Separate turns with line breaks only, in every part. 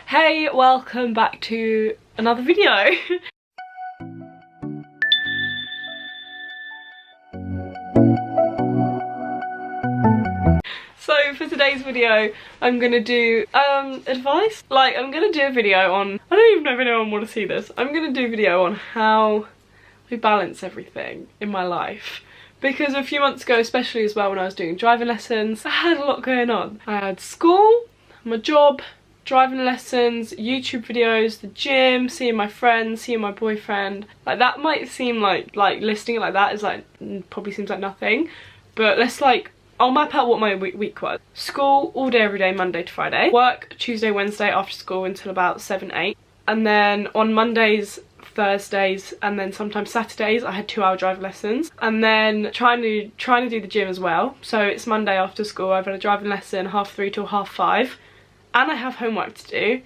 Hey, welcome back to another video. So for today's video, I'm gonna do advice. Like, I'm gonna do a video on, I don't even know if anyone want to see this. I'm gonna do a video on how we balance everything in my life. Because a few months ago, especially as well when I was doing driving lessons, I had a lot going on. I had school, my job, driving lessons, YouTube videos, the gym, seeing my friends, seeing my boyfriend. Like, that might seem like listing it like that is like, probably seems like nothing. But let's I'll map out what my week was. School all day every day, Monday to Friday. Work Tuesday, Wednesday after school until about 7, 8. And then on Mondays, Thursdays, and then sometimes Saturdays I had 2-hour driving lessons, and then trying to do the gym as well. So it's Monday after school, I've had a driving lesson 3:30 till 5:30, and I have homework to do,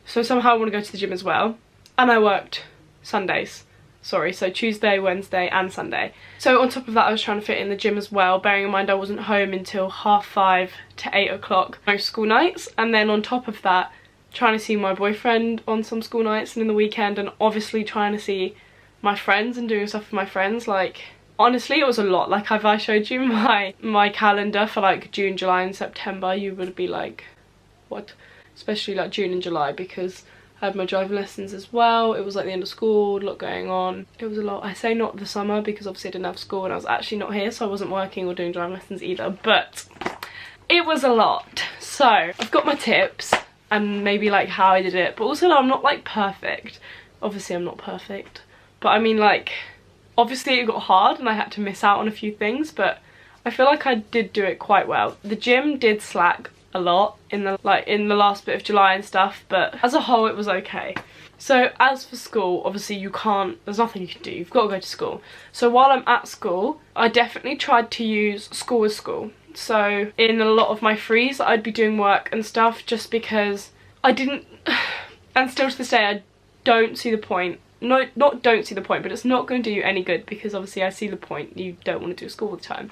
so somehow I want to go to the gym as well. And I worked Sundays, sorry, so Tuesday, Wednesday and Sunday. So on top of that I was trying to fit in the gym as well, bearing in mind I wasn't home until 5:30 to 8 o'clock most school nights, and then on top of that trying to see my boyfriend on some school nights and in the weekend, and obviously trying to see my friends and doing stuff with my friends. Like, honestly it was a lot. Like, if I showed you my calendar for like June, July and September, you would be like, what? Especially like June and July, because I had my driving lessons as well. It was like the end of school, a lot going on. It was a lot. I say not the summer because obviously I didn't have school and I was actually not here, so I wasn't working or doing driving lessons either, but it was a lot. So I've got my tips and maybe like how I did it, but also I'm not like perfect. Obviously I'm not perfect, but I mean, like, obviously it got hard and I had to miss out on a few things, but I feel like I did do it quite well. The gym did slack a lot in the last bit of July and stuff, but as a whole it was okay. So as for school, obviously there's nothing you can do, you've got to go to school. So while I'm at school, I definitely tried to use school as school. So in a lot of my frees I'd be doing work and stuff, just because I didn't, and still to this day I don't see the point. No, not don't see the point, but it's not going to do you any good, because obviously I see the point. You don't want to do school all the time,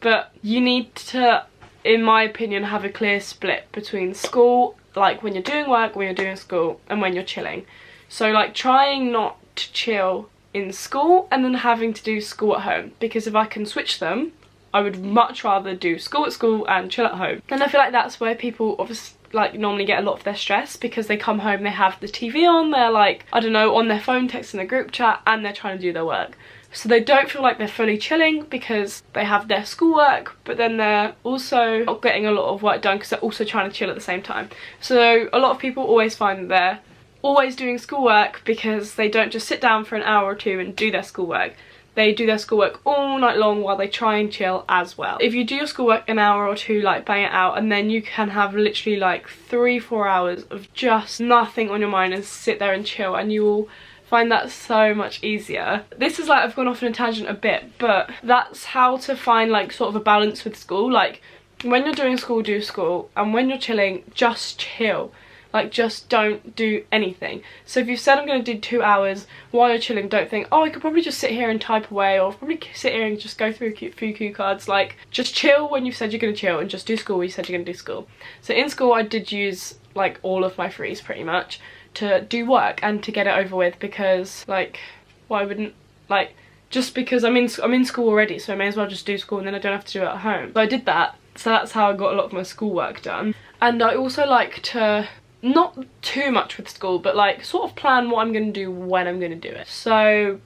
but you need to, in my opinion, have a clear split between school, like when you're doing work, when you're doing school, and when you're chilling. So like trying not to chill in school and then having to do school at home, because if I can switch them, I would much rather do school at school and chill at home. And I feel like that's where people obviously like normally get a lot of their stress, because they come home, they have the TV on, they're like, I don't know, on their phone texting the group chat, and they're trying to do their work. So they don't feel like they're fully chilling because they have their schoolwork, but then they're also not getting a lot of work done because they're also trying to chill at the same time. So a lot of people always find that they're always doing schoolwork because they don't just sit down for an hour or two and do their schoolwork. They do their schoolwork all night long while they try and chill as well. If you do your schoolwork an hour or two, like bang it out, and then you can have literally like 3-4 hours of just nothing on your mind and sit there and chill, and you will find that so much easier. This is like, I've gone off on a tangent a bit, but that's how to find like sort of a balance with school. Like, when you're doing school, do school, and when you're chilling, just chill. Like, just don't do anything. So if you've said I'm going to do 2 hours while you're chilling, don't think, oh, I could probably just sit here and type away, or probably sit here and just go through a few cue cards. Like, just chill when you said you're going to chill, and just do school when you said you're going to do school. So in school I did use like all of my frees pretty much to do work and to get it over with, because like, why wouldn't, like, just because I'm in school already, so I may as well just do school and then I don't have to do it at home. So I did that. So that's how I got a lot of my schoolwork done. And I also like to, not too much with school, but like sort of plan what I'm going to do when I'm going to do it. So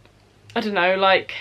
I don't know, like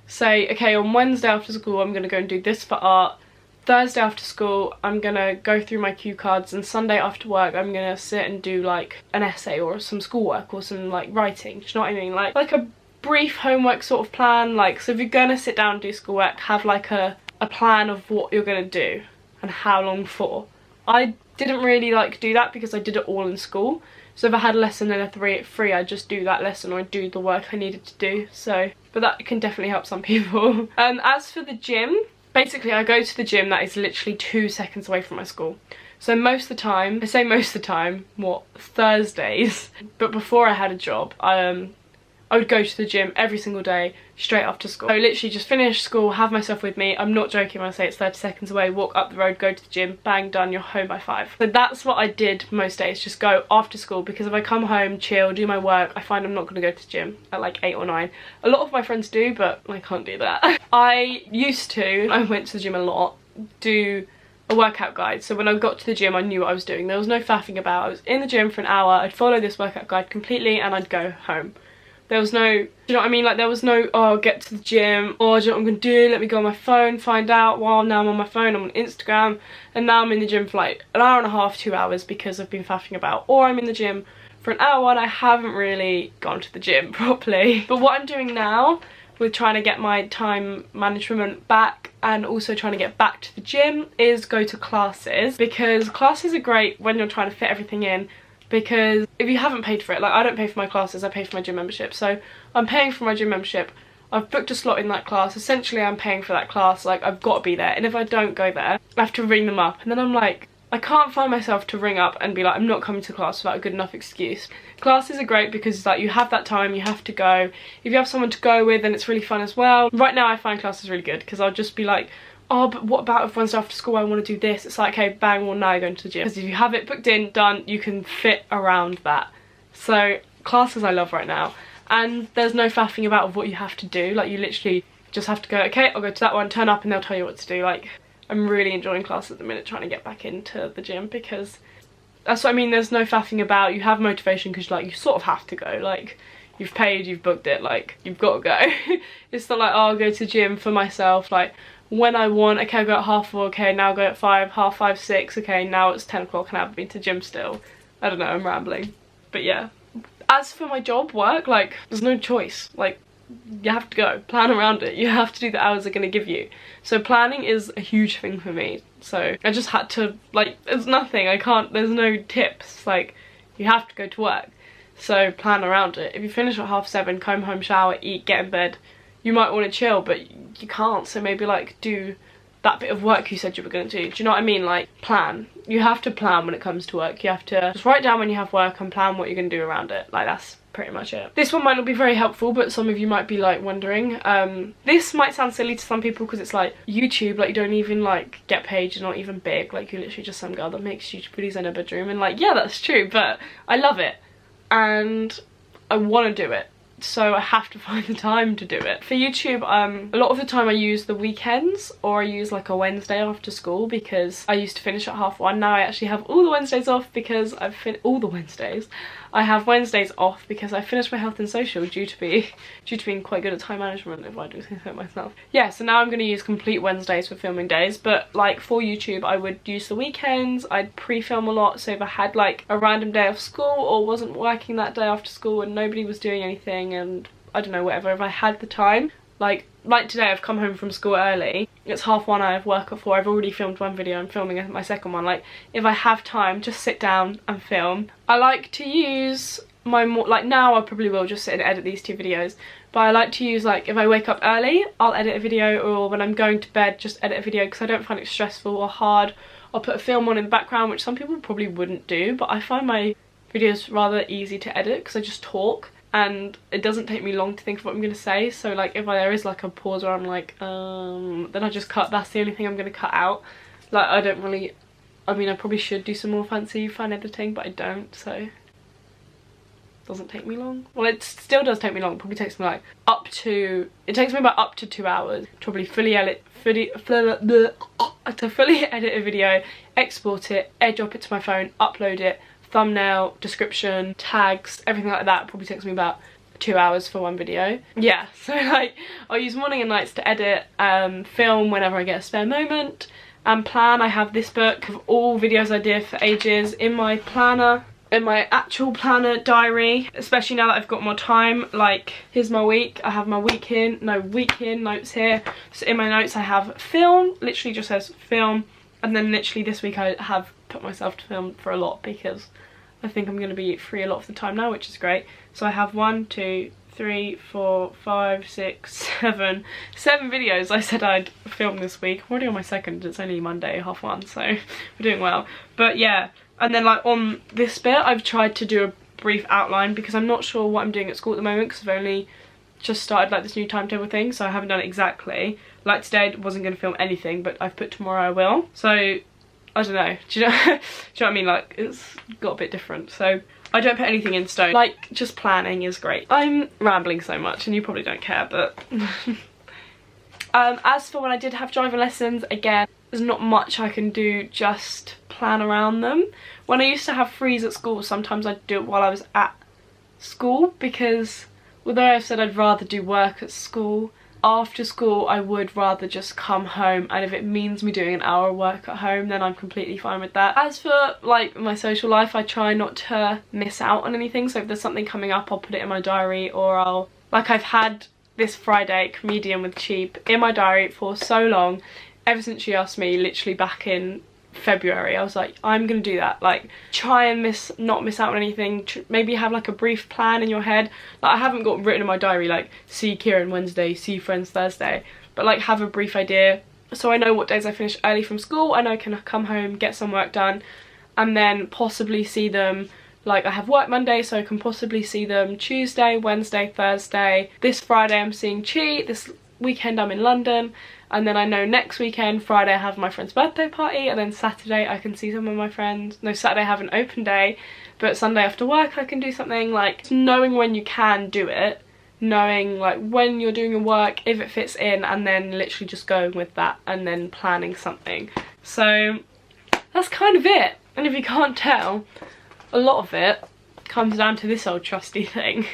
say, okay, on Wednesday after school I'm going to go and do this for art, Thursday after school I'm going to go through my cue cards, and Sunday after work I'm going to sit and do like an essay or some schoolwork or some like writing. Do you know what I mean? Like a brief homework sort of plan. Like, so if you're going to sit down and do schoolwork, have like a plan of what you're going to do and how long for. I didn't really like do that because I did it all in school. So if I had a lesson and a 3 at 3, I'd just do that lesson, or I'd do the work I needed to do. So, but that can definitely help some people. As for the gym, basically I go to the gym that is literally 2 seconds away from my school. So most of the time, I say most of the time, what, Thursdays, but before I had a job, I would go to the gym every single day straight after school. I literally just finish school, have myself with me. I'm not joking when I say it's 30 seconds away, walk up the road, go to the gym, bang, done, you're home by 5. So that's what I did most days, just go after school, because if I come home, chill, do my work, I find I'm not going to go to the gym at like 8 or 9. A lot of my friends do, but I can't do that. I went to the gym a lot, do a workout guide. So when I got to the gym, I knew what I was doing. There was no faffing about. I was in the gym for an hour, I'd follow this workout guide completely, and I'd go home. There was no, do you know what I mean? Like there was no, oh, I'll get to the gym, or do you know what I'm gonna do? Let me go on my phone, find out. Well, now I'm on my phone, I'm on Instagram, and now I'm in the gym for like an hour and a half, 2 hours because I've been faffing about. Or I'm in the gym for an hour and I haven't really gone to the gym properly. But what I'm doing now with trying to get my time management back and also trying to get back to the gym is go to classes, because classes are great when you're trying to fit everything in. Because if you haven't paid for it, like I don't pay for my classes, I pay for my gym membership. So I'm paying for my gym membership, I've booked a slot in that class, essentially I'm paying for that class, like I've got to be there. And if I don't go there, I have to ring them up. And then I'm like, I can't find myself to ring up and be like, I'm not coming to class without a good enough excuse. Classes are great because like you have that time, you have to go. If you have someone to go with, then it's really fun as well. Right now I find classes really good because I'll just be like, oh, but what about if Wednesday after school I want to do this? It's like, okay, bang, well now you're going to the gym. Because if you have it booked in, done, you can fit around that. So classes I love right now. And there's no faffing about what you have to do. Like you literally just have to go, okay, I'll go to that one, turn up and they'll tell you what to do. Like I'm really enjoying class at the minute, trying to get back into the gym, because that's what I mean, there's no faffing about. You have motivation because like you sort of have to go. Like you've paid, you've booked it, like you've got to go. It's not like, oh, I'll go to the gym for myself, like when I want, okay, I'll go at 4:30, okay, now I'll go at 5, 5:30, 6, okay, now it's 10 o'clock and I've been to the gym still. I don't know, I'm rambling. But yeah. As for my job, work, like, there's no choice. Like, you have to go, plan around it. You have to do the hours they're gonna give you. So planning is a huge thing for me. So I just had to, like, it's nothing, I can't, there's no tips. Like, you have to go to work. So plan around it. If you finish at 7:30, come home, shower, eat, get in bed, you might want to chill, but you can't. So maybe like do that bit of work you said you were going to do. Do you know what I mean? Like plan. You have to plan when it comes to work. You have to just write down when you have work and plan what you're going to do around it. Like that's pretty much it. This one might not be very helpful, but some of you might be like wondering. This might sound silly to some people because it's like YouTube, like you don't even like get paid, you're not even big, like you're literally just some girl that makes YouTube videos in her bedroom, and like yeah, that's true, but I love it and I want to do it. So I have to find the time to do it. For YouTube, a lot of the time I use the weekends, or I use like a Wednesday after school, because I used to finish at 1:30. Now I actually have all the Wednesdays off because I've I have Wednesdays off because I finished my health and social due to being quite good at time management, if I do say so myself. Yeah, so now I'm going to use complete Wednesdays for filming days, but like for YouTube I would use the weekends. I'd pre-film a lot, so if I had like a random day off school or wasn't working that day after school and nobody was doing anything and I don't know, whatever, if I had the time, like today I've come home from school early, it's 1:30, I have work at 4, I've already filmed one video, I'm filming my second one. Like if I have time, just sit down and film. I like to use my like now I probably will just sit and edit these 2 videos, but I like to use, like if I wake up early I'll edit a video, or when I'm going to bed just edit a video, because I don't find it stressful or hard. I'll put a film on in the background, which some people probably wouldn't do, but I find my videos rather easy to edit because I just talk and it doesn't take me long to think of what I'm going to say. So like if there is like a pause where I'm like then I just cut. That's the only thing I'm going to cut out. Like I don't really, I mean I probably should do some more fancy fun editing, but I don't, so it doesn't take me long. Well, it still does take me long. It probably takes me like it takes me about up to 2 hours to probably fully edit a video, export it, airdrop it to my phone, upload it, thumbnail, description, tags, everything like that. Probably takes me about 2 hours for one video. Yeah, so like I'll use morning and nights to edit, film whenever I get a spare moment, and plan. I have this book of all videos I did for ages in my planner, in my actual planner diary, especially now that I've got more time. Like here's my week, I have my week in notes here. So in my notes I have film, literally just says film, and then literally this week I have put myself to film for a lot because I think I'm going to be free a lot of the time now, which is great. So I have 1, 2, 3, 4, 5, 6, 7 videos I said I'd film this week. I'm already on my second, it's only Monday, 1:30, so we're doing well. But yeah, and then like on this bit I've tried to do brief outline because I'm not sure what I'm doing at school at the moment because I've only just started like this new timetable thing, so I haven't done it exactly. Like today I wasn't going to film anything, but I've put tomorrow I will. So I don't know. Do you know, do you know what I mean? Like it's got a bit different. So I don't put anything in stone. Like just planning is great. I'm rambling so much and you probably don't care, but as for when I did have driving lessons, again, there's not much I can do, just plan around them. When I used to have frees at school, sometimes I'd do it while I was at school because although I've said I'd rather do work at school, after school I would rather just come home, and if it means me doing an hour of work at home then I'm completely fine with that. As for like my social life, I try not to miss out on anything, so if there's something coming up I'll put it in my diary, or I'll, like I've had this Friday comedian with Cheap in my diary for so long, ever since she asked me literally back in February. I was like, I'm gonna do that, like try and not miss out on anything. Maybe have like a brief plan in your head. Like I haven't got written in my diary like see Kieran Wednesday, see friends Thursday, but like have a brief idea so I know what days I finish early from school and I can come home, get some work done, and then possibly see them. Like I have work Monday, so I can possibly see them Tuesday, Wednesday, Thursday. This Friday I'm seeing Chi, this weekend I'm in London, and then I know next weekend, Friday I have my friend's birthday party, and then Saturday I can see some of my friends. No, Saturday I have an open day, but Sunday after work I can do something. Like knowing when you can do it, knowing like when you're doing your work, if it fits in, and then literally just going with that and then planning something. So that's kind of it. And if you can't tell, a lot of it comes down to this old trusty thing.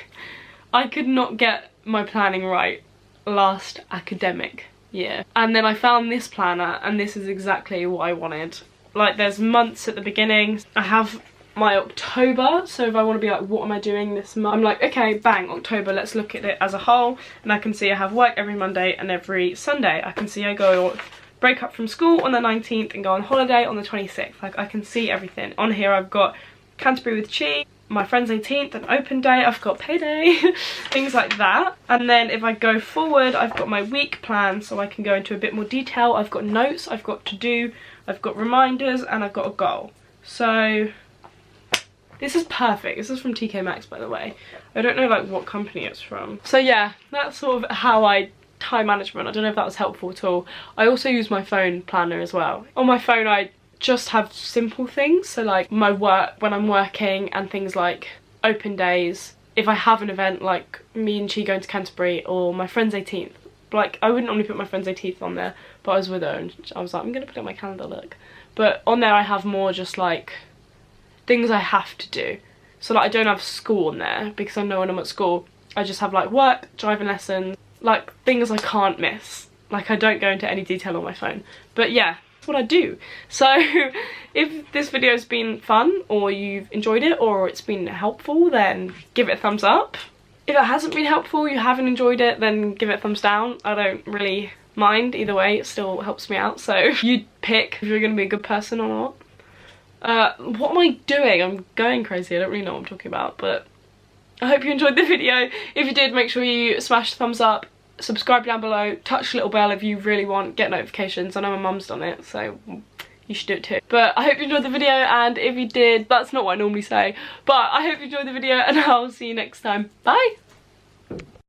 I could not get my planning right last academic year, and then I found this planner and this is exactly what I wanted. Like there's months at the beginning. I have my October, so if I want to be like what am I doing this month, I'm like okay bang, October, let's look at it as a whole, and I can see I have work every Monday and every Sunday. I can see I go break up from school on the 19th and go on holiday on the 26th. Like I can see everything. On here I've got Canterbury with Chi, my friend's 18th, an open day, I've got payday, things like that. And then if I go forward, I've got my week plan, so I can go into a bit more detail. I've got notes, I've got to do, I've got reminders, and I've got a goal. So this is perfect. This is from TK Maxx, by the way. I don't know like what company it's from. So yeah, that's sort of how I time management. I don't know if that was helpful at all. I also use my phone planner as well. On my phone I just have simple things, so like my work when I'm working, and things like open days, if I have an event like me and Chi going to Canterbury, or my friend's 18th. Like I wouldn't normally put my friend's 18th on there, but I was with her and I was like I'm gonna put it on my calendar, look. But on there I have more just like things I have to do, so like I don't have school on there because I know when I'm at school I just have like work, driving lessons, like things I can't miss. Like I don't go into any detail on my phone, but yeah, what I do. So if this video has been fun, or you've enjoyed it, or it's been helpful, then give it a thumbs up. If it hasn't been helpful, you haven't enjoyed it, then give it a thumbs down. I don't really mind either way, it still helps me out, so you pick if you're gonna be a good person or not. What am I doing? I'm going crazy, I don't really know what I'm talking about, but I hope you enjoyed the video. If you did, make sure you smash the thumbs up, subscribe down below, touch the little bell if you really want, get notifications. I know my mum's done it, so you should do it too. But I hope you enjoyed the video, and if you did, that's not what I normally say, but I hope you enjoyed the video, and I'll see you next time. Bye!